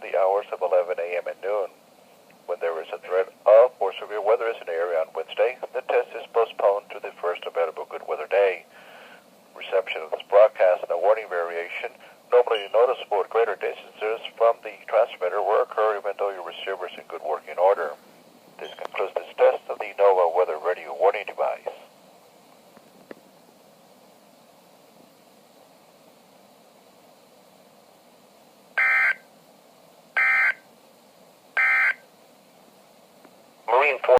the hours of 11 a.m. and noon. When there is a threat of more severe weather in an area on Wednesday, the test is postponed to the first available good weather day. Reception of this broadcast and a warning variation, normally noticeable at greater distances from the transmitter, will occur even though your receiver is in good working order. This concludes this test of the NOAA Weather Radio Warning Device. Marine Force.